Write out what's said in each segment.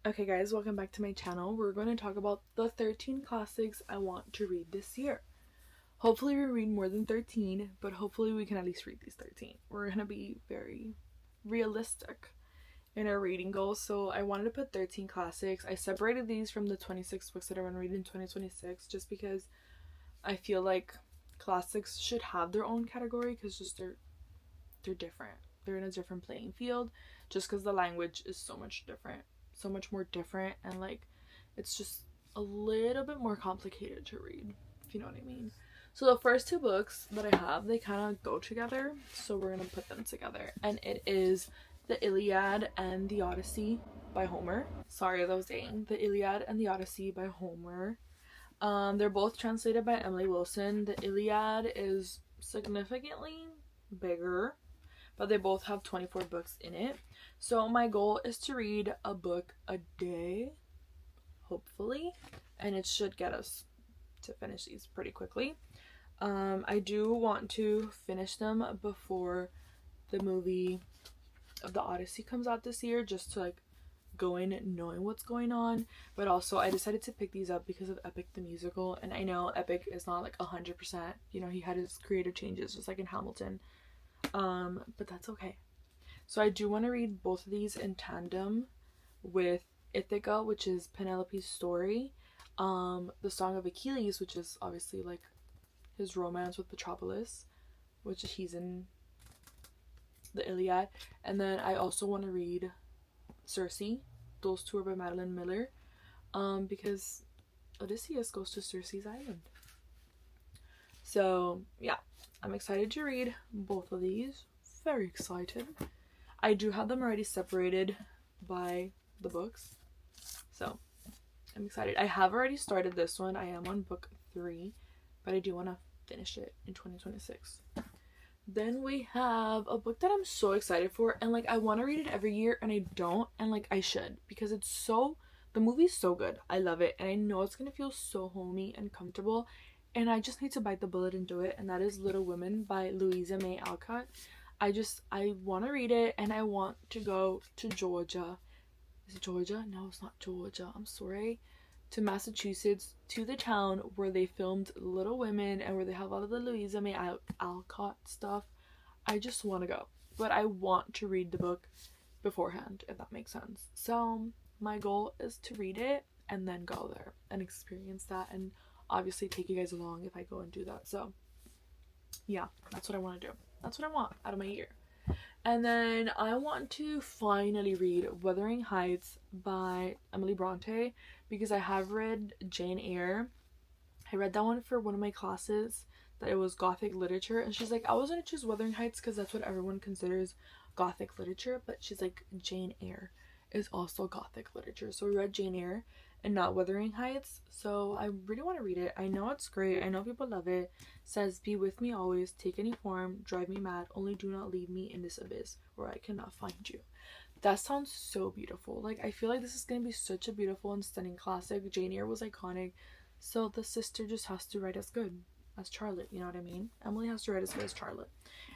Okay guys, welcome back to my channel. We're going to talk about the 13 classics I want to read this year. Hopefully we read more than 13, but hopefully we can at least read these 13. We're going to be very realistic in our reading goals. So I wanted to put 13 classics. I separated these from the 26 books that I want to read in 2026 just because I feel like classics should have their own category because just they're different. They're in a different playing field just because the language is so much different, so much more different, and like it's just a little bit more complicated to read, if you know what I mean. So the first two books that I have, they kind of go together, so we're gonna put them together, and it is the Iliad and the Odyssey by Homer. Sorry, that was saying the Iliad and the Odyssey by Homer. They're both translated by Emily Wilson. The Iliad is significantly bigger, but they both have 24 books in it. So my goal is to read a book a day, hopefully, and it should get us to finish these pretty quickly. I do want to finish them before the movie of the Odyssey comes out this year, just to like go in knowing what's going on. But also I decided to pick these up because of Epic the musical, and I know Epic is not like 100%, you know, he had his creative changes just like in Hamilton, but that's okay. So I do want to read both of these in tandem with Ithaca, which is Penelope's story, the Song of Achilles, which is obviously like his romance with Patroclus, which he's in the Iliad, and then I also want to read Circe. Those two are by Madeline Miller, because Odysseus goes to Circe's island. So yeah, I'm excited to read both of these. Very excited. I do have them already separated by the books, so I'm excited. I have already started this one. I am on book 3, but I do want to finish it in 2026. Then we have a book that I'm so excited for, and like I want to read it every year and I don't, and like I should, because the movie's so good. I love it, and I know it's gonna feel so homey and comfortable, and I just need to bite the bullet and do it, and that is Little Women by Louisa May Alcott. I want to read it, and I want to go to Georgia. Is it Georgia? No, it's not Georgia. I'm sorry. To Massachusetts, to the town where they filmed Little Women and where they have all of the Louisa May Alcott stuff. I just want to go, but I want to read the book beforehand, if that makes sense. So my goal is to read it and then go there and experience that, and obviously take you guys along if I go and do that. So yeah, that's what I want to do. That's what I want out of my year. And then I want to finally read Wuthering Heights by Emily Bronte, because I have read Jane Eyre. I read that one for one of my classes, that it was Gothic literature, and she's like, I was gonna choose Wuthering Heights because that's what everyone considers Gothic literature, but she's like, Jane Eyre is also Gothic literature. So we read Jane Eyre and not Wuthering Heights. So I really want to read it. I know it's great. I know people love it. Says, be with me always, take any form, drive me mad, only do not leave me in this abyss where I cannot find you. That sounds so beautiful. Like, I feel like this is gonna be such a beautiful and stunning classic. Jane Eyre was iconic, so the sister just has to write as good as Charlotte, you know what I mean? Emily has to write as good as Charlotte.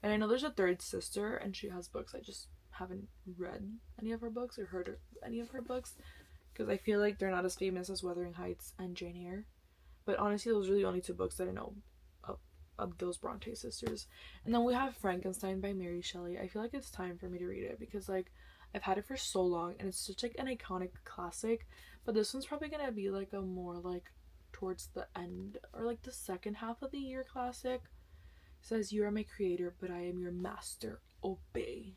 And I know there's a third sister, and she has books. I just haven't read any of her books or heard any of her books, because I feel like they're not as famous as Wuthering Heights and Jane Eyre. But honestly, those are the only two books that I know of those Bronte sisters. And then we have Frankenstein by Mary Shelley. I feel like it's time for me to read it, because like I've had it for so long and it's such like an iconic classic. But this one's probably gonna be like a more like towards the end or like the second half of the year classic. It says, you are my creator, but I am your master. Obey.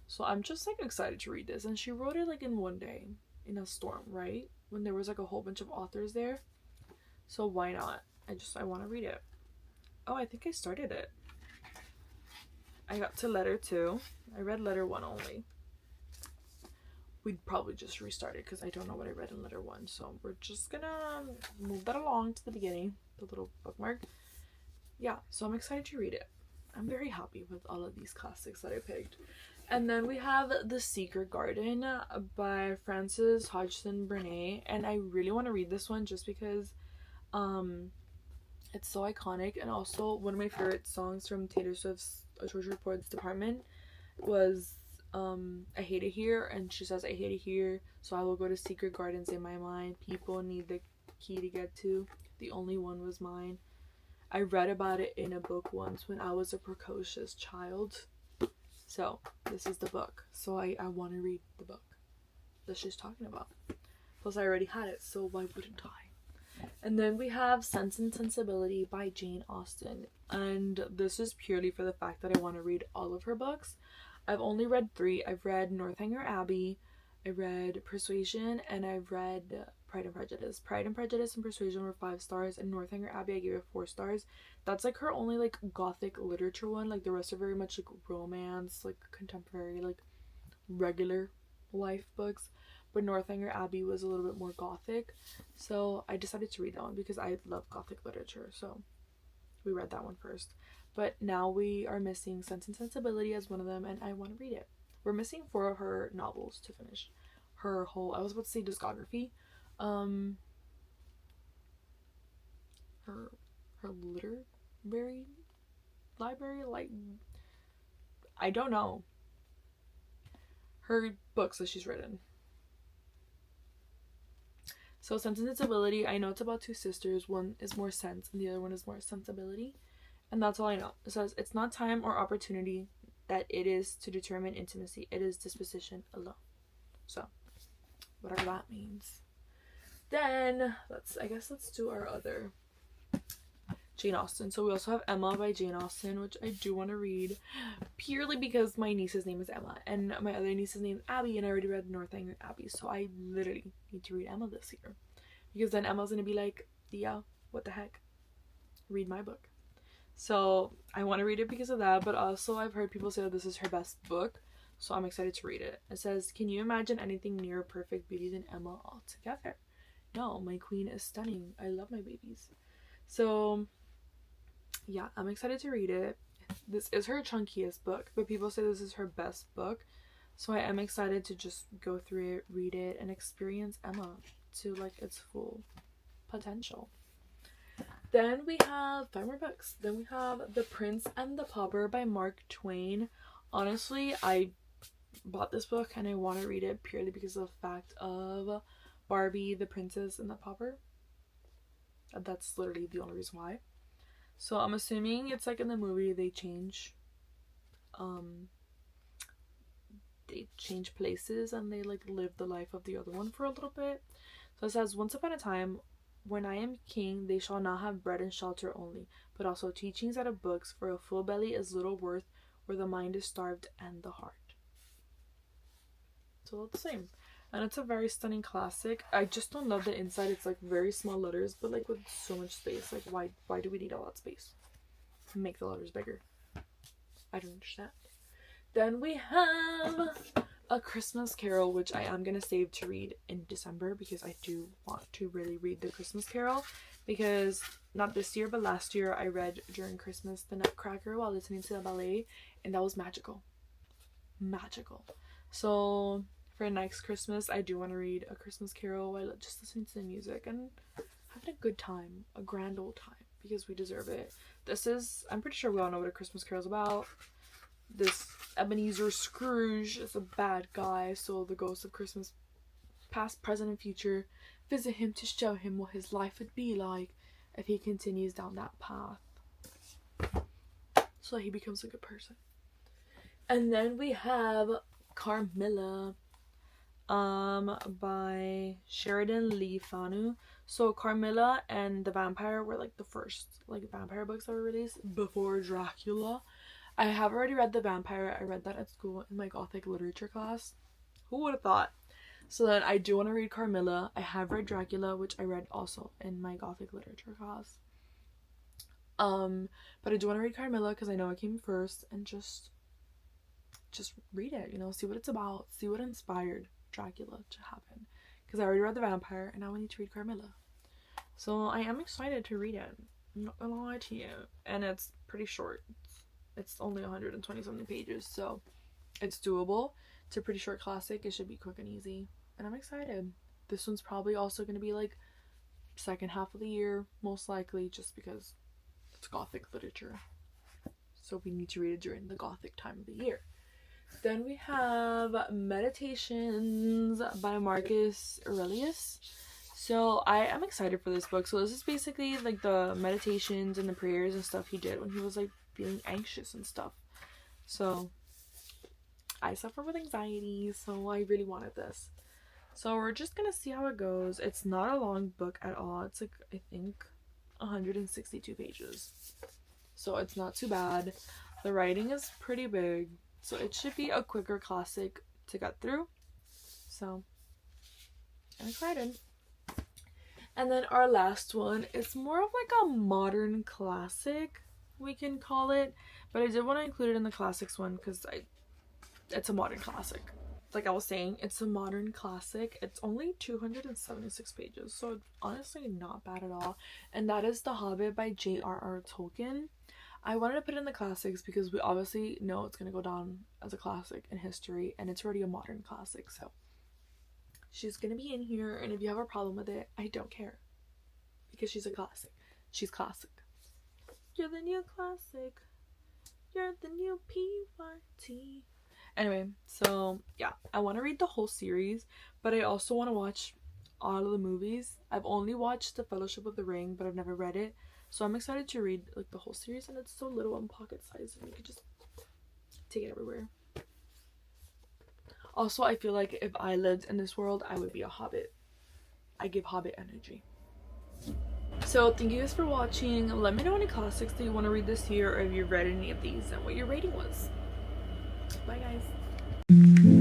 So I'm just like excited to read this. And she wrote it like in one day in a storm, right? When there was like a whole bunch of authors there. So why not? I want to read it. Oh, I think I started it. I got to letter 2. I read letter 1 only. We'd probably just restart it because I don't know what I read in letter 1. So we're just gonna move that along to the beginning, the little bookmark. Yeah, so I'm excited to read it. I'm very happy with all of these classics that I picked. And then we have The Secret Garden by Frances Hodgson Burnett, and I really want to read this one just because it's so iconic, and also one of my favorite songs from Taylor Swift's Georgia Report's Department was I Hate It Here, and she says I hate it here, so I will go to secret gardens in my mind. People need the key to get to. The only one was mine. I read about it in a book once when I was a precocious child. So this is the book. So I want to read the book that she's talking about. Plus I already had it, so why wouldn't I? And then we have Sense and Sensibility by Jane Austen. And this is purely for the fact that I want to read all of her books. I've only read 3. I've read Northanger Abbey, I read Persuasion, and I've read Pride and Prejudice. Pride and Prejudice and Persuasion were 5 stars, and Northanger Abbey I gave it 4 stars. That's like her only like gothic literature one. Like the rest are very much like romance, like contemporary, like regular life books. But Northanger Abbey was a little bit more gothic, so I decided to read that one because I love gothic literature. So we read that one first. But now we are missing Sense and Sensibility as one of them, and I want to read it. We're missing 4 of her novels to finish her whole, I was about to say discography, her literary library, like, I don't know, her books that she's written. So Sense and Sensibility, I know it's about 2 sisters. One is more sense and the other one is more sensibility. And that's all I know. It says, it's not time or opportunity that it is to determine intimacy. It is disposition alone. So, whatever that means. Then, let's do our other Jane Austen. So we also have Emma by Jane Austen, which I do want to read. Purely because my niece's name is Emma. And my other niece's name is Abby. And I already read Northanger Abbey. So I literally need to read Emma this year. Because then Emma's going to be like, yeah, what the heck? Read my book. So I want to read it because of that, but also I've heard people say that this is her best book, so I'm excited to read it. It says, can you imagine anything near perfect beauty than Emma altogether? No, my queen is stunning. I love my babies. So yeah, I'm excited to read it. This is her chunkiest book, but people say this is her best book, so I am excited to just go through it, read it, and experience Emma to like its full potential. Then we have 5 more books. Then we have The Prince and the Pauper by Mark Twain. Honestly, I bought this book and I want to read it purely because of the fact of Barbie, the Princess, and the Pauper. That's literally the only reason why. So I'm assuming it's like in the movie they change places and they like live the life of the other one for a little bit. So it says, once upon a time, when I am king, they shall not have bread and shelter only, but also teachings out of books, for a full belly is little worth where the mind is starved and the heart. So it's the same. And it's a very stunning classic. I just don't love the inside. It's like very small letters, but like with so much space. Like why do we need all that space? Make the letters bigger. I don't understand. Then we have A Christmas Carol, which I am going to save to read in December because I do want to really read The Christmas Carol, because not this year but last year I read during Christmas The Nutcracker while listening to the ballet, and that was magical. So for next Christmas I do want to read A Christmas Carel while just listening to the music and having a good time, a grand old time, because we deserve it. I'm pretty sure we all know what A Christmas Carol is about. This Ebenezer Scrooge is a bad guy, so the ghosts of Christmas past, present, and future visit him to show him what his life would be like if he continues down that path, so that he becomes a good person. And then we have Carmilla by Sheridan Lee Fanu. So Carmilla and the Vampire were like the first like vampire books that were released before Dracula. I have already read The Vampire. I read that at school in my gothic literature class. Who would have thought? So then I do want to read Carmilla. I have read Dracula, which I read also in my gothic literature class. But I do want to read Carmilla because I know it came first, and just read it, see what it's about, see what inspired Dracula to happen. Because I already read The Vampire, and now I need to read Carmilla. So I am excited to read it. I'm not gonna lie to you. And it's pretty short. It's only 120 something pages, so it's doable. It's a pretty short classic. It should be quick and easy, and I'm excited. This one's probably also going to be like second half of the year, most likely, just because it's gothic literature, so we need to read it during the gothic time of the year. Then we have Meditations by Marcus Aurelius. So I am excited for this book. So this is basically like the meditations and the prayers and stuff he did when he was like feeling anxious and stuff. So I suffer with anxiety, so I really wanted this. So we're just gonna see how it goes. It's not a long book at all. It's like, I think, 162 pages. So it's not too bad. The writing is pretty big, so it should be a quicker classic to get through. So I'm excited. And then our last one is more of like a modern classic, we can call it. But I did want to include it in the classics one because it's a modern classic. Like I was saying, it's a modern classic. It's only 276 pages, so it's honestly not bad at all. And that is The Hobbit by J.R.R. Tolkien. I wanted to put it in the classics because we obviously know it's going to go down as a classic in history, and it's already a modern classic, so she's going to be in here. And if you have a problem with it, I don't care, because she's a classic. She's classic. You're the new classic. You're the new PYT. Anyway, so yeah, I want to read the whole series, but I also want to watch all of the movies. I've only watched The Fellowship of the Ring, but I've never read it. So I'm excited to read like the whole series, and it's so little and pocket size, and you could just take it everywhere. Also, I feel like if I lived in this world, I would be a hobbit. I give hobbit energy. So thank you guys for watching. Let me know any classics that you want to read this year, or if you've read any of these and what your rating was. Bye guys.